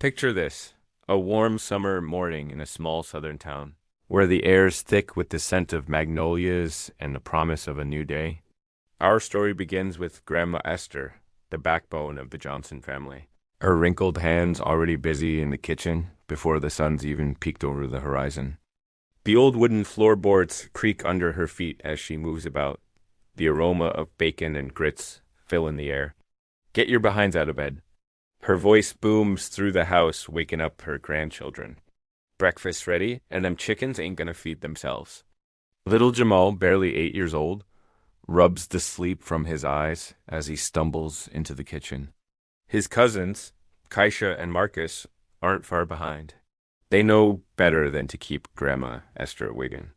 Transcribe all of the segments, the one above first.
Picture this, a warm summer morning in a small southern town, where the air is thick with the scent of magnolias and the promise of a new day. Our story begins with Grandma Esther, the backbone of the Johnson family. Her wrinkled hands already busy in the kitchen before the sun's even peeked over the horizon. The old wooden floorboards creak under her feet as she moves about. The aroma of bacon and grits fill in the air. Get your behinds out of bed. Her voice booms through the house, waking up her grandchildren. Breakfast ready, and them chickens ain't gonna feed themselves. Little Jamal, barely 8 years old, rubs the sleep from his eyes as he stumbles into the kitchen. His cousins, Kaisha and Marcus, aren't far behind. They know better than to keep Grandma Esther Wiggin.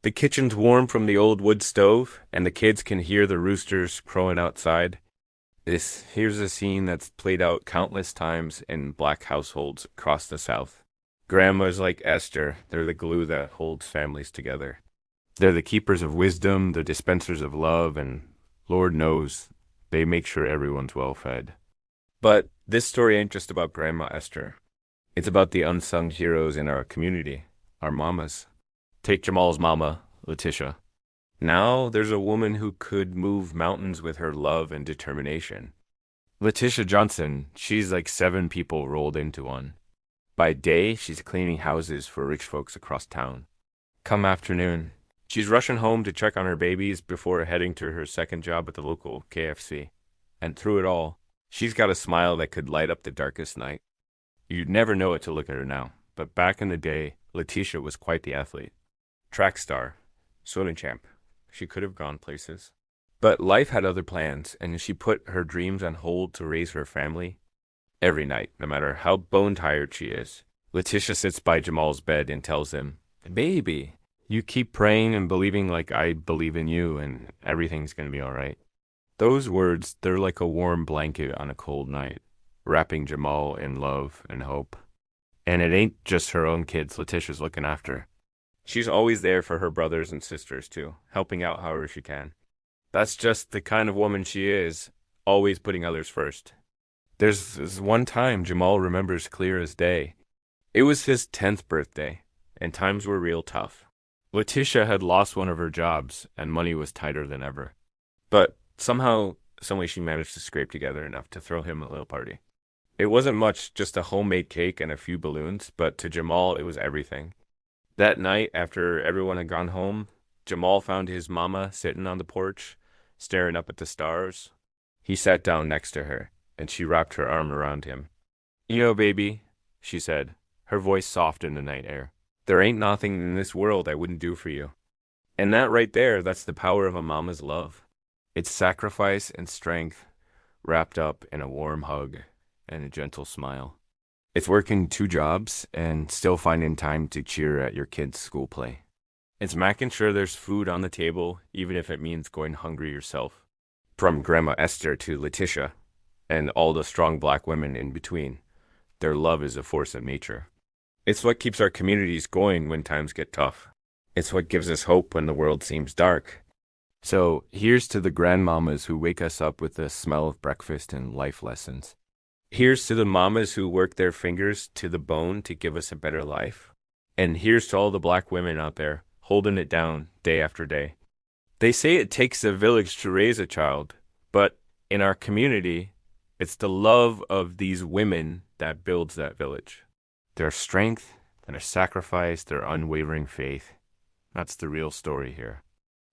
The kitchen's warm from the old wood stove, and the kids can hear the roosters crowing outside. Here's a scene that's played out countless times in black households across the South. Grandmas like Esther, they're the glue that holds families together. They're the keepers of wisdom, the dispensers of love, and Lord knows, they make sure everyone's well fed. But this story ain't just about Grandma Esther. It's about the unsung heroes in our community, our mamas. Take Jamal's mama, Letitia. Now there's a woman who could move mountains with her love and determination. Letitia Johnson, she's like 7 people rolled into one. By day, she's cleaning houses for rich folks across town. Come afternoon, she's rushing home to check on her babies before heading to her second job at the local KFC. And through it all, she's got a smile that could light up the darkest night. You'd never know it to look at her now, but back in the day, Letitia was quite the athlete. Track star, swimming champ. She could have gone places. But life had other plans, and she put her dreams on hold to raise her family. Every night, no matter how bone-tired she is, Letitia sits by Jamal's bed and tells him, "Baby, you keep praying and believing like I believe in you, and everything's gonna be all right." Those words, they're like a warm blanket on a cold night, wrapping Jamal in love and hope. And it ain't just her own kids Letitia's looking after. She's always there for her brothers and sisters, too, helping out however she can. That's just the kind of woman she is, always putting others first. There's this one time Jamal remembers clear as day. It was his 10th birthday, and times were real tough. Letitia had lost one of her jobs, and money was tighter than ever. But somehow, some way she managed to scrape together enough to throw him a little party. It wasn't much, just a homemade cake and a few balloons, but to Jamal it was everything. That night, after everyone had gone home, Jamal found his mama sitting on the porch, staring up at the stars. He sat down next to her, and she wrapped her arm around him. "You know, baby," she said, her voice soft in the night air, "there ain't nothing in this world I wouldn't do for you." And that right there, that's the power of a mama's love. It's sacrifice and strength wrapped up in a warm hug and a gentle smile. It's working 2 jobs and still finding time to cheer at your kid's school play. It's making sure there's food on the table, even if it means going hungry yourself. From Grandma Esther to Letitia, and all the strong black women in between, their love is a force of nature. It's what keeps our communities going when times get tough. It's what gives us hope when the world seems dark. So here's to the grandmamas who wake us up with the smell of breakfast and life lessons. Here's to the mamas who work their fingers to the bone to give us a better life. And here's to all the black women out there holding it down day after day. They say it takes a village to raise a child, but in our community, it's the love of these women that builds that village. Their strength, their sacrifice, their unwavering faith. That's the real story here.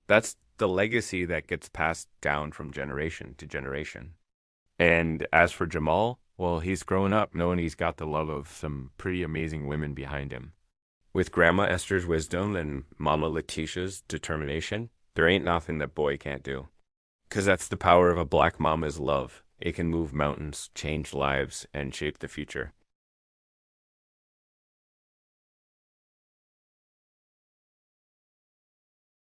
That's the legacy that gets passed down from generation to generation. And as for Jamal, well, he's grown up knowing he's got the love of some pretty amazing women behind him. With Grandma Esther's wisdom and Mama Letitia's determination, there ain't nothing that boy can't do. 'Cause that's the power of a black mama's love. It can move mountains, change lives, and shape the future.